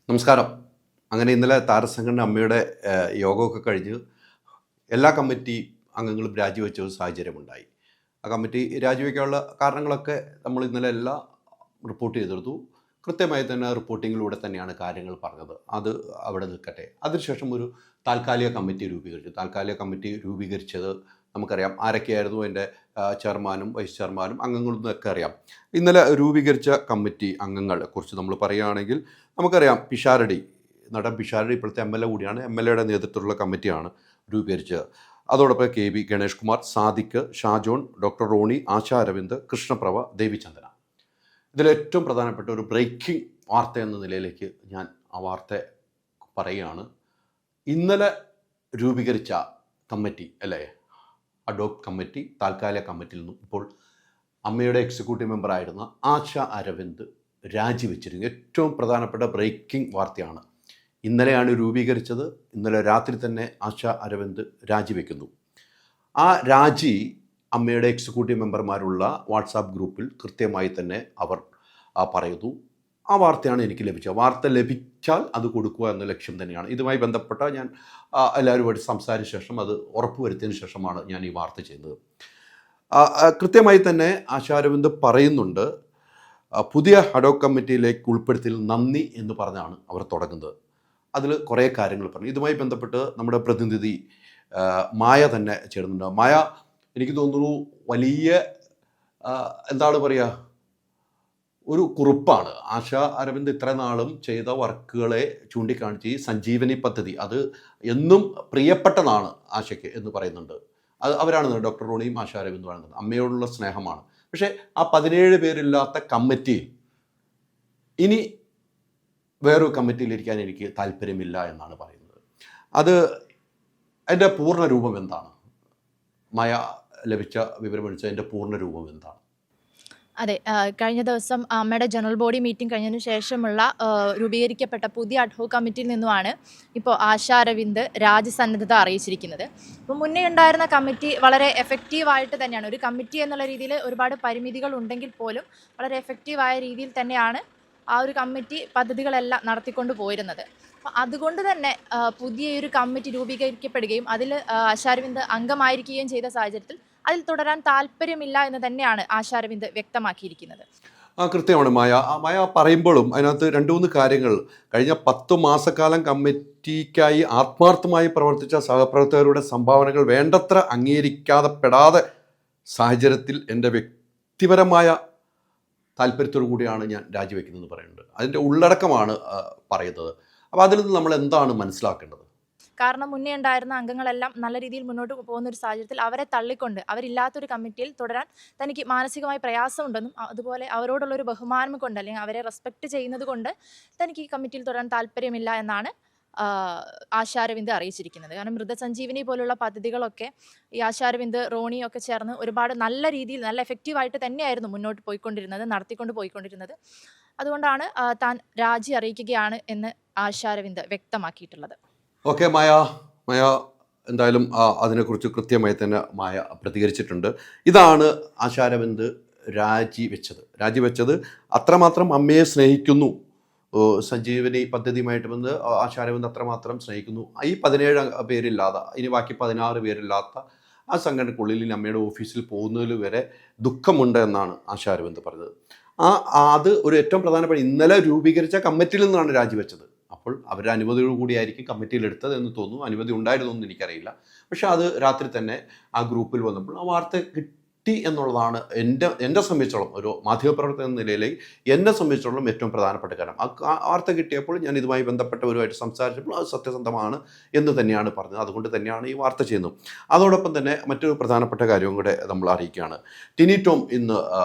നമസ്കാരം. അങ്ങനെ ഇന്നലെ താരസംഘടന അമ്മയുടെ യോഗമൊക്കെ കഴിഞ്ഞ് എല്ലാ കമ്മിറ്റി അംഗങ്ങളും രാജിവെച്ച ഒരു സാഹചര്യമുണ്ടായി. ആ കമ്മിറ്റി രാജിവെക്കാനുള്ള കാരണങ്ങളൊക്കെ നമ്മൾ ഇന്നലെ എല്ലാം റിപ്പോർട്ട് ചെയ്തെടുത്തു. കൃത്യമായി തന്നെ റിപ്പോർട്ടിങ്ങിലൂടെ തന്നെയാണ് കാര്യങ്ങൾ പറഞ്ഞത്. അത് അവിടെ നിൽക്കട്ടെ. അതിനുശേഷം ഒരു താൽക്കാലിക കമ്മിറ്റി രൂപീകരിച്ചു. താൽക്കാലിക കമ്മിറ്റി രൂപീകരിച്ചത് നമുക്കറിയാം ആരൊക്കെയായിരുന്നു അതിൻ്റെ ചെയർമാനും വൈസ് ചെയർമാനും അംഗങ്ങളെന്നൊക്കെ അറിയാം. ഇന്നലെ രൂപീകരിച്ച കമ്മിറ്റി അംഗങ്ങളെ കുറിച്ച് നമ്മൾ പറയുകയാണെങ്കിൽ നമുക്കറിയാം നടൻ പിഷാരടി ഇപ്പോഴത്തെ എം എൽ എ കൂടിയാണ്. എം എൽ എയുടെ നേതൃത്വത്തിലുള്ള കമ്മിറ്റിയാണ് രൂപീകരിച്ചത്. അതോടൊപ്പം K V Ganesh Kumar, Sadiq, Shajon, doctor Rony, Asha Aravind, Krishnaprabha, Devichandana. ഇതിലേറ്റവും പ്രധാനപ്പെട്ട ഒരു ബ്രേക്കിംഗ് വാർത്ത എന്ന നിലയിലേക്ക് ഞാൻ ആ വാർത്ത പറയുകയാണ്. ഇന്നലെ രൂപീകരിച്ച കമ്മിറ്റി അല്ലേ, അഡോക് കമ്മിറ്റി, താൽക്കാലിക കമ്മിറ്റിയിൽ നിന്നും ഇപ്പോൾ അമ്മയുടെ എക്സിക്യൂട്ടീവ് മെമ്പറായിരുന്ന ആശാ അരവിന്ദ് രാജിവെച്ചിരുന്നു. ഏറ്റവും പ്രധാനപ്പെട്ട ബ്രേക്കിംഗ് വാർത്തയാണ്. ഇന്നലെയാണ് രൂപീകരിച്ചത്. ഇന്നലെ രാത്രി തന്നെ ആശാ അരവിന്ദ് രാജിവെക്കുന്നു. ആ രാജി അമ്മയുടെ എക്സിക്യൂട്ടീവ് മെമ്പർമാരുള്ള വാട്സാപ്പ് ഗ്രൂപ്പിൽ കൃത്യമായി തന്നെ അവർ പറയുന്നു. ആ വാർത്തയാണ് എനിക്ക് ലഭിച്ചത്. വാർത്ത ലഭിച്ചാൽ അത് കൊടുക്കുക എന്ന ലക്ഷ്യം തന്നെയാണ്. ഇതുമായി ബന്ധപ്പെട്ട ഞാൻ എല്ലാവരുമായിട്ട് സംസാരിച്ച ശേഷം അത് ഉറപ്പുവരുത്തിയതിന് ശേഷമാണ് ഞാൻ ഈ വാർത്ത ചെയ്യുന്നത്. കൃത്യമായി തന്നെ ആശാ അരവിന്ദ് പറയുന്നുണ്ട്, പുതിയ അഡോക് കമ്മിറ്റിയിലേക്ക് ഉൾപ്പെടുത്തിയതിൽ നന്ദി എന്ന് പറഞ്ഞാണ് അവർ തുടങ്ങുന്നത്. അതിൽ കുറേ കാര്യങ്ങൾ പറഞ്ഞു. ഇതുമായി ബന്ധപ്പെട്ട് നമ്മുടെ പ്രതിനിധി മായ തന്നെ ചേരുന്നുണ്ട്. മായ, എനിക്ക് തോന്നുന്നു വലിയ എന്താണ് പറയുക, ഒരു കുറിപ്പാണ്. ആശാ അരവിന്ദ് ഇത്ര നാളും ചെയ്ത വർക്കുകളെ ചൂണ്ടിക്കാണിച്ച് ഈ സഞ്ജീവനി പദ്ധതി അത് എന്നും പ്രിയപ്പെട്ടതാണ് ആശയ്ക്ക് എന്ന് പറയുന്നുണ്ട്. അത് അവരാണ് ഡോക്ടർ റോണിയും ആശാ അരവിന്ദുമാണ്. അമ്മയോടുള്ള സ്നേഹമാണ്. പക്ഷേ ആ 17 പേരില്ലാത്ത കമ്മിറ്റിയിൽ ഇനി വേറൊരു കമ്മിറ്റിയിലിരിക്കാൻ എനിക്ക് താല്പര്യമില്ല എന്നാണ് പറയുന്നത്. അത് അതിൻ്റെ പൂർണ്ണ രൂപം എന്താണ്? മായ ലഭിച്ച വിവരമനുസരിച്ച് അതിൻ്റെ പൂർണ്ണ രൂപം എന്താണ്? അതെ, കഴിഞ്ഞ ദിവസം അമ്മയുടെ ജനറൽ ബോഡി മീറ്റിംഗ് കഴിഞ്ഞതിന് ശേഷമുള്ള രൂപീകരിക്കപ്പെട്ട പുതിയ അഡ്ഹോക് കമ്മിറ്റിയിൽ നിന്നുമാണ് ഇപ്പോൾ ആശാ അരവിന്ദ് രാജ്യസന്നദ്ധത അറിയിച്ചിരിക്കുന്നത്. അപ്പോൾ മുന്നേ ഉണ്ടായിരുന്ന കമ്മിറ്റി വളരെ എഫക്റ്റീവായിട്ട് തന്നെയാണ്, ഒരു കമ്മിറ്റി എന്നുള്ള രീതിയിൽ ഒരുപാട് പരിമിതികൾ ഉണ്ടെങ്കിൽ പോലും വളരെ എഫക്റ്റീവായ രീതിയിൽ തന്നെയാണ് ആ ഒരു കമ്മിറ്റി പദ്ധതികളെല്ലാം നടത്തിക്കൊണ്ട് പോയിരുന്നത്. അപ്പോൾ അതുകൊണ്ട് തന്നെ പുതിയൊരു കമ്മിറ്റി രൂപീകരിക്കപ്പെടുകയും അതിൽ ആശാ അരവിന്ദ് അംഗമായിരിക്കുകയും ചെയ്ത സാഹചര്യത്തിൽ അതിൽ തുടരാൻ താല്പര്യമില്ല എന്ന് തന്നെയാണ് ആശാ അരവിന്ദ് വ്യക്തമാക്കിയിരിക്കുന്നത്. കൃത്യമാണ് മായ പറയുമ്പോഴും അതിനകത്ത് 2-3 കാര്യങ്ങൾ. കഴിഞ്ഞ 10 മാസക്കാലം കമ്മിറ്റിക്കായി ആത്മാർത്ഥമായി പ്രവർത്തിച്ച സഹപ്രവർത്തകരുടെ സംഭാവനകൾ വേണ്ടത്ര അംഗീകരിക്കാതെപ്പെടാതെ സാഹചര്യത്തിൽ എൻ്റെ വ്യക്തിപരമായ താല്പര്യത്തോടു കൂടിയാണ് ഞാൻ രാജിവെക്കുന്നതെന്ന് പറയുന്നുണ്ട്. അതിൻ്റെ ഉള്ളടക്കമാണ് പറയുന്നത്. അപ്പോൾ അതിൽ നിന്ന് നമ്മൾ എന്താണ് മനസ്സിലാക്കേണ്ടത്? കാരണം മുന്നേ ഉണ്ടായിരുന്ന അംഗങ്ങളെല്ലാം നല്ല രീതിയിൽ മുന്നോട്ട് പോകുന്ന ഒരു സാഹചര്യത്തിൽ അവരെ തള്ളിക്കൊണ്ട് അവരില്ലാത്തൊരു കമ്മിറ്റിയിൽ തുടരാൻ തനിക്ക് മാനസികമായി പ്രയാസമുണ്ടെന്നും അതുപോലെ അവരോടുള്ളൊരു ബഹുമാനം കൊണ്ട് അല്ലെങ്കിൽ അവരെ റെസ്പെക്റ്റ് ചെയ്യുന്നത് കൊണ്ട് തനിക്ക് ഈ കമ്മിറ്റിയിൽ തുടരാൻ താല്പര്യമില്ല എന്നാണ് ആശാ അരവിന്ദ് അറിയിച്ചിരിക്കുന്നത്. കാരണം മൃതസഞ്ജീവനി പോലുള്ള പദ്ധതികളൊക്കെ ഈ ആശാ അരവിന്ദ് റോണിയൊക്കെ ചേർന്ന് ഒരുപാട് നല്ല രീതിയിൽ നല്ല എഫക്റ്റീവായിട്ട് തന്നെയായിരുന്നു മുന്നോട്ട് നടത്തിക്കൊണ്ട് പോയിക്കൊണ്ടിരുന്നത്. അതുകൊണ്ടാണ് താൻ രാജി അറിയിക്കുകയാണ് എന്ന് ആശാ അരവിന്ദ് വ്യക്തമാക്കിയിട്ടുള്ളത്. ഓക്കെ, മായ എന്തായാലും അതിനെക്കുറിച്ച് കൃത്യമായി തന്നെ മായ പ്രതികരിച്ചിട്ടുണ്ട്. ഇതാണ് ആശാ അരവിന്ദ് രാജിവെച്ചത് അത്രമാത്രം അമ്മയെ സ്നേഹിക്കുന്നു, സഞ്ജീവനി പദ്ധതിയുമായിട്ട് വന്ന് ആശാ അരവിന്ദ് അത്രമാത്രം സ്നേഹിക്കുന്നു. ഈ 17 പേരില്ലാതെ ഇനി ബാക്കി 16 പേരില്ലാത്ത ആ സംഘടനക്കുള്ളിൽ അമ്മയുടെ ഓഫീസിൽ പോകുന്നതിൽ വരെ ദുഃഖമുണ്ട് എന്നാണ് ആശാ അരവിന്ദ് പറഞ്ഞത്. അത് ഒരു ഏറ്റവും പ്രധാനപ്പെട്ട ഇന്നലെ രൂപീകരിച്ച കമ്മിറ്റിയിൽ നിന്നാണ് രാജിവെച്ചത്. അപ്പോൾ അവരുടെ അനുമതിയോടുകൂടിയായിരിക്കും കമ്മിറ്റിയിൽ എടുത്തത് എന്ന് തോന്നുന്നു. അനുമതി ഉണ്ടായിരുന്നു എന്ന് എനിക്കറിയില്ല. പക്ഷേ അത് രാത്രി തന്നെ ആ ഗ്രൂപ്പിൽ വന്നപ്പോൾ ആ വാർത്ത കിട്ടി എന്നുള്ളതാണ് എന്നെ സംബന്ധിച്ചോളം, ഒരു മാധ്യമപ്രവർത്തകൻ എന്ന നിലയിൽ എന്നെ സംബന്ധിച്ചോളം ഏറ്റവും പ്രധാനപ്പെട്ട കാര്യം. ആ വാർത്ത കിട്ടിയപ്പോൾ ഞാൻ ഇതുമായി ബന്ധപ്പെട്ടവരുമായിട്ട് സംസാരിച്ചപ്പോൾ അത് സത്യസന്ധമാണ് എന്ന് തന്നെയാണ് പറഞ്ഞത്. അതുകൊണ്ട് തന്നെയാണ് ഈ വാർത്ത ചെയ്യുന്നത്. അതോടൊപ്പം തന്നെ മറ്റൊരു പ്രധാനപ്പെട്ട കാര്യവും കൂടെ നമ്മൾ അറിയിക്കുകയാണ്. ടിനി ടോം ഇന്ന്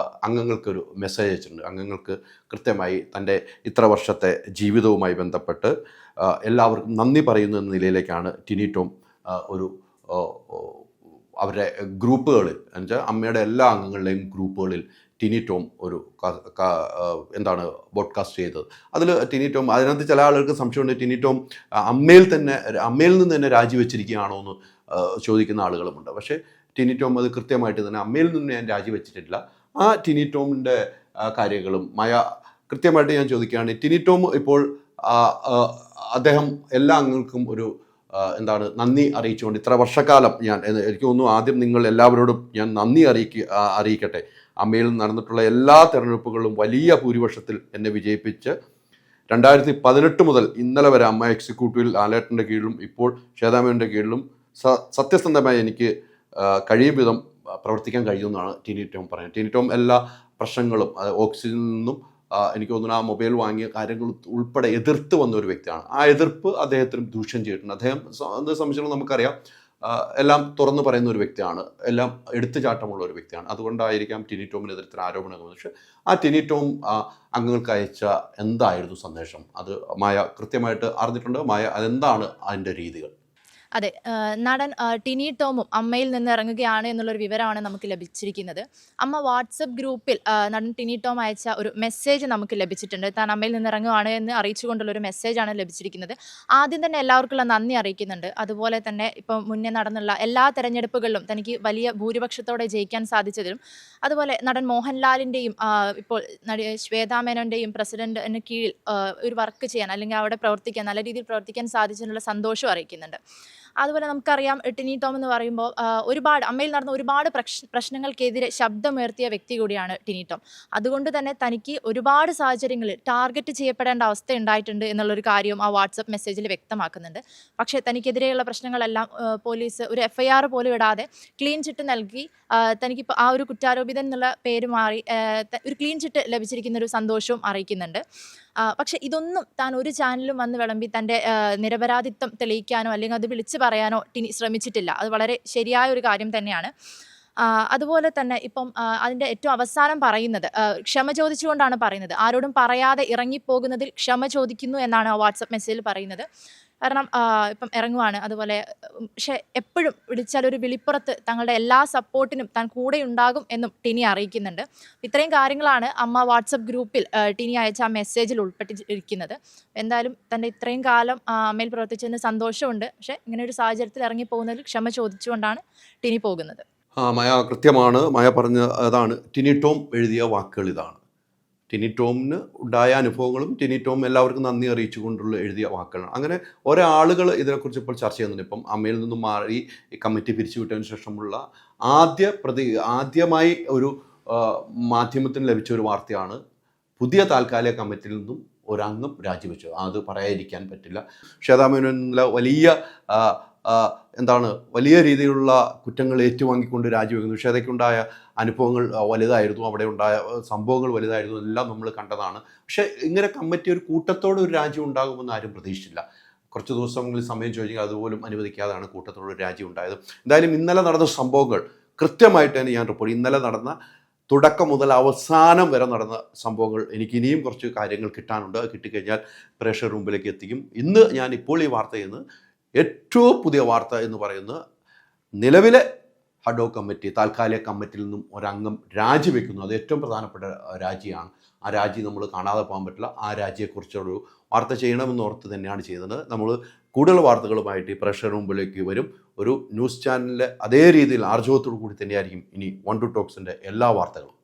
അംഗങ്ങൾക്കൊരു മെസ്സേജ് അയച്ചിട്ടുണ്ട്. അംഗങ്ങൾക്ക് കൃത്യമായി തൻ്റെ ഇത്ര വർഷത്തെ ജീവിതവുമായി ബന്ധപ്പെട്ട് എല്ലാവർക്കും നന്ദി പറയുന്നു എന്ന നിലയിലേക്കാണ് ടിനി ടോം ഒരു അവരുടെ ഗ്രൂപ്പുകളിൽ എന്നുവെച്ചാൽ അമ്മയുടെ എല്ലാ അംഗങ്ങളുടെയും ഗ്രൂപ്പുകളിൽ ടിനി ടോം ഒരു ബോഡ്കാസ്റ്റ് ചെയ്തത്. അതിൽ ടിനി ടോം, അതിനകത്ത് ചില ആളുകൾക്ക് സംശയമുണ്ട്, ടിനി ടോം അമ്മയിൽ നിന്ന് തന്നെ രാജിവെച്ചിരിക്കുകയാണോ എന്ന് ചോദിക്കുന്ന ആളുകളുമുണ്ട്. പക്ഷേ ടിനി ടോം അത് കൃത്യമായിട്ട് തന്നെ അമ്മയിൽ നിന്ന് ഞാൻ രാജിവെച്ചിട്ടില്ല. ആ ടിനി ടോമിൻ്റെ കാര്യങ്ങളും കൃത്യമായിട്ട് ഞാൻ ചോദിക്കുകയാണ്. ടിനി ടോം ഇപ്പോൾ ആ, ആ, അദ്ദേഹം എല്ലാ അംഗങ്ങൾക്കും ഒരു എന്താണ് നന്ദി അറിയിച്ചുകൊണ്ട് ഇത്ര വർഷക്കാലം എനിക്ക് തോന്നുന്നു ആദ്യം നിങ്ങൾ എല്ലാവരോടും ഞാൻ നന്ദി അറിയിക്കട്ടെ. അമ്മയിൽ നടന്നിട്ടുള്ള എല്ലാ തെരഞ്ഞെടുപ്പുകളിലും വലിയ ഭൂരിപക്ഷത്തിൽ എന്നെ വിജയിപ്പിച്ച് 2018 മുതൽ ഇന്നലെ വരെ അമ്മ എക്സിക്യൂട്ടീവിൽ ലാലേട്ടൻ്റെ കീഴിലും ഇപ്പോൾ ശ്വേതാമേൻ്റെ കീഴിലും സത്യസന്ധമായി എനിക്ക് കഴിയും വിധം പ്രവർത്തിക്കാൻ കഴിയുമെന്നാണ് ടിനി ടോം പറയുന്നത്. ടിനി ടോം എല്ലാ പ്രശ്നങ്ങളും ഓക്സിജനിൽ നിന്നും എനിക്ക് തോന്നുന്നു ആ മൊബൈൽ വാങ്ങിയ കാര്യങ്ങൾ ഉൾപ്പെടെ എതിർത്ത് വന്ന ഒരു വ്യക്തിയാണ്. ആ എതിർപ്പ് അദ്ദേഹത്തിന് ദൂഷ്യം ചെയ്തിട്ടുണ്ട്. അദ്ദേഹം എന്ത് സംബന്ധിച്ചിടത്തോളം നമുക്കറിയാം എല്ലാം തുറന്നു പറയുന്ന ഒരു വ്യക്തിയാണ്, എല്ലാം എടുത്തുചാട്ടമുള്ള ഒരു വ്യക്തിയാണ്. അതുകൊണ്ടായിരിക്കാം ടിനി ടോമിനെതിരത്തിന് ആരോപണങ്ങൾ. പക്ഷേ ആ ടിനി ടോം അംഗങ്ങൾക്ക് അയച്ച എന്തായിരുന്നു സന്ദേശം അത് മായ കൃത്യമായിട്ട് അറിഞ്ഞിട്ടുണ്ട്. മായ അതെന്താണ് അതിൻ്റെ രീതികൾ? അതെ, നടൻ ടിനി ടോമും അമ്മയിൽ നിന്ന് ഇറങ്ങുകയാണ് എന്നുള്ളൊരു വിവരമാണ് നമുക്ക് ലഭിച്ചിരിക്കുന്നത്. അമ്മ വാട്സപ്പ് ഗ്രൂപ്പിൽ നടൻ ടിനി ടോം അയച്ച ഒരു മെസ്സേജ് നമുക്ക് ലഭിച്ചിട്ടുണ്ട്. താൻ അമ്മയിൽ നിന്ന് ഇറങ്ങുകയാണ് എന്ന് അറിയിച്ചുകൊണ്ടുള്ളൊരു മെസ്സേജാണ് ലഭിച്ചിരിക്കുന്നത്. ആദ്യം തന്നെ എല്ലാവർക്കുള്ള നന്ദി അറിയിക്കുന്നുണ്ട്. അതുപോലെ തന്നെ ഇപ്പോൾ മുന്നേ നടന്നുള്ള എല്ലാ തെരഞ്ഞെടുപ്പുകളിലും തനിക്ക് വലിയ ഭൂരിപക്ഷത്തോടെ ജയിക്കാൻ സാധിച്ചതിലും, അതുപോലെ നടൻ മോഹൻലാലിൻ്റെയും ഇപ്പോൾ നടി ശ്വേതാ മേനോൻ്റെയും പ്രസിഡന്റിന് കീഴിൽ ഒരു വർക്ക് ചെയ്യാൻ അല്ലെങ്കിൽ അവിടെ പ്രവർത്തിക്കാൻ നല്ല രീതിയിൽ പ്രവർത്തിക്കാൻ സാധിച്ചതിനുള്ള സന്തോഷം അറിയിക്കുന്നുണ്ട്. അതുപോലെ നമുക്കറിയാം ടിനി ടോം എന്ന് പറയുമ്പോൾ ഒരുപാട് അമ്മയിൽ നടന്ന ഒരുപാട് പ്രശ്നങ്ങൾക്കെതിരെ ശബ്ദമുയർത്തിയ വ്യക്തി കൂടിയാണ് ടിനി ടോം. അതുകൊണ്ട് തന്നെ തനിക്ക് ഒരുപാട് സാഹചര്യങ്ങളിൽ ടാർഗറ്റ് ചെയ്യപ്പെടേണ്ട അവസ്ഥ ഉണ്ടായിട്ടുണ്ട് എന്നുള്ളൊരു കാര്യവും ആ വാട്സപ്പ് മെസ്സേജിൽ വ്യക്തമാക്കുന്നുണ്ട്. പക്ഷേ തനിക്കെതിരെയുള്ള പ്രശ്നങ്ങളെല്ലാം പോലീസ് ഒരു FIR പോലും ഇടാതെ ക്ലീൻ ചിറ്റ് നൽകി തനിക്കിപ്പോൾ ആ ഒരു കുറ്റാരോപിതൻ എന്നുള്ള പേര് മാറി ഒരു ക്ലീൻ ചിറ്റ് ലഭിച്ചിരിക്കുന്ന ഒരു സന്തോഷവും അറിയിക്കുന്നുണ്ട്. പക്ഷെ ഇതൊന്നും താൻ ഒരു ചാനലും വന്ന് വിളമ്പി തൻ്റെ നിരപരാധിത്വം തെളിയിക്കാനോ അല്ലെങ്കിൽ അത് വിളിച്ചു പറയാനോ ടിനി ശ്രമിച്ചിട്ടില്ല. അത് വളരെ ശരിയായ ഒരു കാര്യം തന്നെയാണ്. അതുപോലെ തന്നെ ഇപ്പം അതിൻ്റെ ഏറ്റവും അവസാനം പറയുന്നത് ക്ഷമ ചോദിച്ചുകൊണ്ടാണ് പറയുന്നത്. ആരോടും പറയാതെ ഇറങ്ങിപ്പോകുന്നതിൽ ക്ഷമ ചോദിക്കുന്നു എന്നാണ് ആ വാട്സപ്പ് മെസ്സേജിൽ പറയുന്നത്. കാരണം ഇപ്പം ഇറങ്ങുവാണ്. അതുപോലെ പക്ഷെ എപ്പോഴും വിളിച്ചാൽ ഒരു വിളിപ്പുറത്ത് തങ്ങളുടെ എല്ലാ സപ്പോർട്ടിനും താൻ കൂടെ ഉണ്ടാകും എന്നും ടിനി അറിയിക്കുന്നുണ്ട്. ഇത്രയും കാര്യങ്ങളാണ് അമ്മ വാട്സപ്പ് ഗ്രൂപ്പിൽ ടിനി അയച്ച ആ മെസ്സേജിൽ ഉൾപ്പെട്ടിരിക്കുന്നത്. എന്തായാലും തൻ്റെ ഇത്രയും കാലം അമ്മയിൽ പ്രവർത്തിച്ചതിന് സന്തോഷമുണ്ട്. പക്ഷേ ഇങ്ങനെ ഒരു സാഹചര്യത്തിൽ ഇറങ്ങിപ്പോകുന്നതിൽ ക്ഷമ ചോദിച്ചുകൊണ്ടാണ് ടിനി പോകുന്നത്. മായ കൃത്യമാണ്. മായ പറഞ്ഞ അതാണ്. ടിനി ടോം എഴുതിയ വാക്കുകൾ ഇതാണ്. ടിനി ടോമിന് ഉണ്ടായ അനുഭവങ്ങളും ടിനി ടോം എല്ലാവർക്കും നന്ദി അറിയിച്ചുകൊണ്ടുള്ള എഴുതിയ വാക്കുകളാണ്. അങ്ങനെ ഓരോ ആളുകൾ ഇതിനെക്കുറിച്ച് ഇപ്പോൾ ചർച്ച ചെയ്യുന്നുണ്ട്. ഇപ്പം അമ്മയിൽ നിന്നും മാറി കമ്മിറ്റി പിരിച്ചുവിട്ടതിന് ശേഷമുള്ള ആദ്യമായി ഒരു മാധ്യമത്തിന് ലഭിച്ച ഒരു വാർത്തയാണ് പുതിയ താൽക്കാലിക കമ്മിറ്റിയിൽ നിന്നും ഒരംഗം രാജിവെച്ചു. അത് പറയാതിരിക്കാൻ പറ്റില്ല. ശ്വേതാ മേനോനിലെ വലിയ രീതിയിലുള്ള കുറ്റങ്ങൾ ഏറ്റുവാങ്ങിക്കൊണ്ട് രാജിവെക്കുന്നു. ശ്വേതയ്ക്കുണ്ടായ അനുഭവങ്ങൾ വലുതായിരുന്നു, അവിടെ ഉണ്ടായ സംഭവങ്ങൾ വലുതായിരുന്നു, എല്ലാം നമ്മൾ കണ്ടതാണ്. പക്ഷേ ഇങ്ങനെ കമ്മിറ്റി ഒരു കൂട്ടത്തോടെ ഒരു രാജ്യം ഉണ്ടാകുമെന്ന് ആരും പ്രതീക്ഷിച്ചില്ല. കുറച്ച് ദിവസങ്ങളിൽ സമയം ചോദിച്ചെങ്കിൽ അതുപോലും അനുവദിക്കാതെയാണ് കൂട്ടത്തോടെ ഒരു രാജ്യം ഉണ്ടായത്. എന്തായാലും ഇന്നലെ നടന്ന സംഭവങ്ങൾ കൃത്യമായിട്ട് തന്നെ ഞാൻ റിപ്പോർട്ട്. ഇന്നലെ നടന്ന തുടക്കം മുതൽ അവസാനം വരെ നടന്ന സംഭവങ്ങൾ എനിക്ക് ഇനിയും കുറച്ച് കാര്യങ്ങൾ കിട്ടാനുണ്ട്. കിട്ടിക്കഴിഞ്ഞാൽ പ്രേക്ഷകർ മുമ്പിലേക്ക് എത്തിക്കും. ഇന്ന് ഞാൻ ഇപ്പോൾ ഈ വാർത്ത ചെയ്യുന്നത് ഏറ്റവും പുതിയ വാർത്ത എന്ന് പറയുന്നത് നിലവിലെ ഹഡോക് കമ്മിറ്റി താൽക്കാലിക കമ്മിറ്റിയിൽ നിന്നും ഒരംഗം രാജിവെക്കുന്നു. അത് ഏറ്റവും പ്രധാനപ്പെട്ട രാജിയാണ്. ആ രാജി നമ്മൾ കാണാതെ പോകാൻ പറ്റില്ല. ആ രാജിയെക്കുറിച്ചൊരു വാർത്ത ചെയ്യണമെന്ന് ഓർത്ത് തന്നെയാണ് ചെയ്തത്. നമ്മൾ കൂടുതൽ വാർത്തകളുമായിട്ട് ഈ പ്രേക്ഷകർ മുമ്പിലേക്ക് വരും. ഒരു ന്യൂസ് ചാനലിലെ അതേ രീതിയിൽ ആർജവത്തോടു കൂടി തന്നെയായിരിക്കും ഇനി 1 2 ടോക്സിൻ്റെ എല്ലാ വാർത്തകളും.